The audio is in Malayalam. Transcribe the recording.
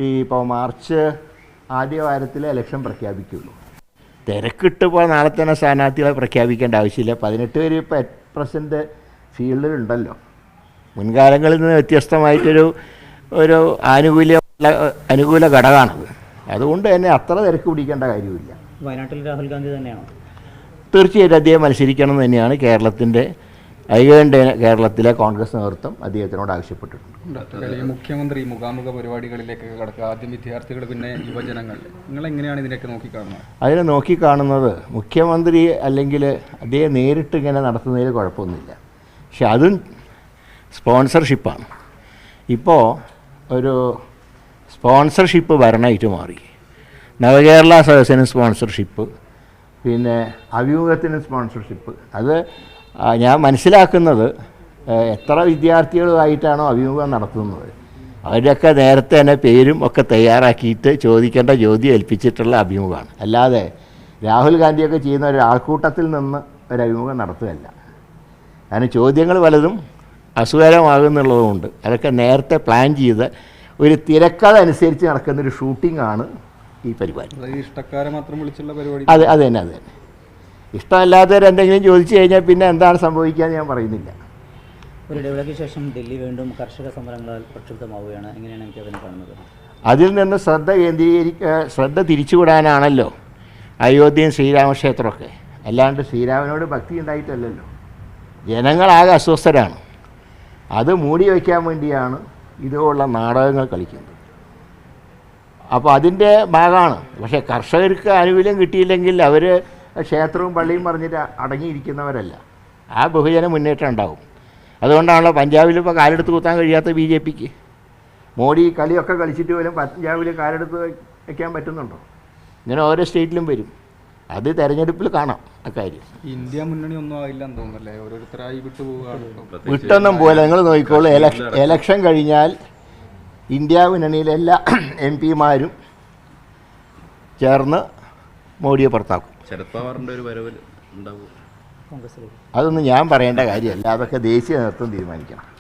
ഇപ്പോൾ മാർച്ച് ആദ്യ വാരത്തിൽ ഇലക്ഷൻ പ്രഖ്യാപിക്കുള്ളൂ. തിരക്കിട്ടിപ്പോൾ നാളെ തന്നെ സ്ഥാനാർത്ഥികളെ പ്രഖ്യാപിക്കേണ്ട ആവശ്യമില്ല. 18 പേര് ഇപ്പോൾ % ഫീൽഡിലുണ്ടല്ലോ. മുൻകാലങ്ങളിൽ നിന്ന് വ്യത്യസ്തമായിട്ടൊരു അനുകൂല ഘടകമാണത്. അതുകൊണ്ട് തന്നെ അത്ര തിരക്ക് പിടിക്കേണ്ട കാര്യമില്ല. വയനാട്ടിൽ രാഹുൽ ഗാന്ധി തന്നെയാണോ? തീർച്ചയായിട്ടും അദ്ദേഹം മത്സരിക്കണം എന്ന് തന്നെയാണ് കേരളത്തിലെ കോൺഗ്രസ് നേതൃത്വം അദ്ദേഹത്തിനോട് ആവശ്യപ്പെട്ടിട്ടുണ്ട്. മുഖ്യമന്ത്രി മുഖാമുഖ പരിപാടികളിലേക്കൊക്കെ കടക്കുക, ആദ്യം വിദ്യാർത്ഥികൾ, പിന്നെ യുവജനങ്ങൾ, നിങ്ങൾ എങ്ങനെയാണ് ഇതിനൊക്കെ നോക്കിക്കാണുന്നത്? അതിനെ നോക്കിക്കാണുന്നത് മുഖ്യമന്ത്രി അല്ലെങ്കിൽ അദ്ദേഹം നേരിട്ട് ഇങ്ങനെ നടത്തുന്നതിൽ കുഴപ്പമൊന്നുമില്ല. പക്ഷെ അതും സ്പോൺസർഷിപ്പാണ്. ഇപ്പോൾ ഒരു സ്പോൺസർഷിപ്പ് ഭരണമായിട്ട് മാറി. നവകേരള സദസ്സിന് സ്പോൺസർഷിപ്പ്, പിന്നെ അഭിമുഖത്തിന് സ്പോൺസർഷിപ്പ്. അത് ഞാൻ മനസ്സിലാക്കുന്നത് എത്ര വിദ്യാർത്ഥികളുമായിട്ടാണോ അഭിമുഖം നടത്തുന്നത് അവരുടെയൊക്കെ നേരത്തെ തന്നെ പേരും ഒക്കെ തയ്യാറാക്കിയിട്ട് ചോദിക്കേണ്ട ചോദ്യം ഏൽപ്പിച്ചിട്ടുള്ള അഭിമുഖമാണ്. അല്ലാതെ രാഹുൽ ഗാന്ധിയൊക്കെ ചെയ്യുന്ന ഒരു ആൾക്കൂട്ടത്തിൽ നിന്ന് ഒരു അഭിമുഖം നടത്തുകയല്ല. കാരണം ചോദ്യങ്ങൾ പലതും അസുഖകരമാകുന്നുള്ളതുകൊണ്ട് അതൊക്കെ നേരത്തെ പ്ലാൻ ചെയ്ത് ഒരു തിരക്കഥ അനുസരിച്ച് നടക്കുന്നൊരു ഷൂട്ടിംഗാണ് ഈ പരിപാടി. ഇഷ്ടക്കാരെ മാത്രം വിളിച്ചുള്ള പരിപാടി. അത് തന്നെ ഇഷ്ടമല്ലാത്തവരെന്തെങ്കിലും ചോദിച്ചു കഴിഞ്ഞാൽ പിന്നെ എന്താണ് സംഭവിക്കുക ഞാൻ പറയുന്നില്ല. ഒരു ഇടവേളയ്ക്ക് ശേഷം ഡൽഹി വീണ്ടും കർഷക സമരങ്ങളാൽ പ്രക്ഷുബ്ധമാവുകയാണ്. എങ്ങനെയാണ് എനിക്ക് അതിനെ കാണുന്നത്? അതിൽ നിന്ന് ശ്രദ്ധ തിരിച്ചുവിടാനാണല്ലോ അയോധ്യയും ശ്രീരാമക്ഷേത്രമൊക്കെ. അല്ലാണ്ട് ശ്രീരാമനോട് ഭക്തി ഉണ്ടായിട്ടല്ലല്ലോ. ജനങ്ങളാകെ അസ്വസ്ഥരാണ്. അത് മൂടി വയ്ക്കാൻ വേണ്ടിയാണ് ഇതുപോലുള്ള നാടകങ്ങൾ കളിക്കുന്നത്. അപ്പോൾ അതിൻ്റെ ഭാഗമാണ്. പക്ഷേ കർഷകർക്ക് ആനുകൂല്യം കിട്ടിയില്ലെങ്കിൽ അവർ ക്ഷേത്രവും പള്ളിയും പറഞ്ഞിട്ട് അടങ്ങിയിരിക്കുന്നവരല്ല. ആ ബഹുജന മുന്നേറ്റം ഉണ്ടാവും. അതുകൊണ്ടാണല്ലോ പഞ്ചാബിൽ ഇപ്പോൾ കാലെടുത്ത് കുത്താൻ കഴിയാത്ത BJPക്ക്. മോഡി കളിയൊക്കെ കളിച്ചിട്ട് പോലും പഞ്ചാബിൽ കാലെടുത്ത് വയ്ക്കാൻ പറ്റുന്നുണ്ടോ? ഇങ്ങനെ ഓരോ സ്റ്റേറ്റിലും വരും. അത് തെരഞ്ഞെടുപ്പിൽ കാണാം അക്കാര്യം. ഇന്ത്യ മുന്നണി ഒന്നും ആയില്ലെന്ന് തോന്നുന്നല്ലേ, ഓരോരുത്തരായി വിട്ടൊന്നും പോലെ. നിങ്ങൾ നോക്കിക്കോളൂ, എലക്ഷൻ കഴിഞ്ഞാൽ ഇന്ത്യ മുന്നണിയിലെ എല്ലാ MP-മാരും ചേർന്ന് മോഡിയെ പുറത്താക്കും. ശരത് പവാറിൻ്റെ ഒരു വരവ് ഉണ്ടാവും. അതൊന്നും ഞാൻ പറയേണ്ട കാര്യമല്ല. അതൊക്കെ ദേശീയ നേതൃത്വം തീരുമാനിക്കണം.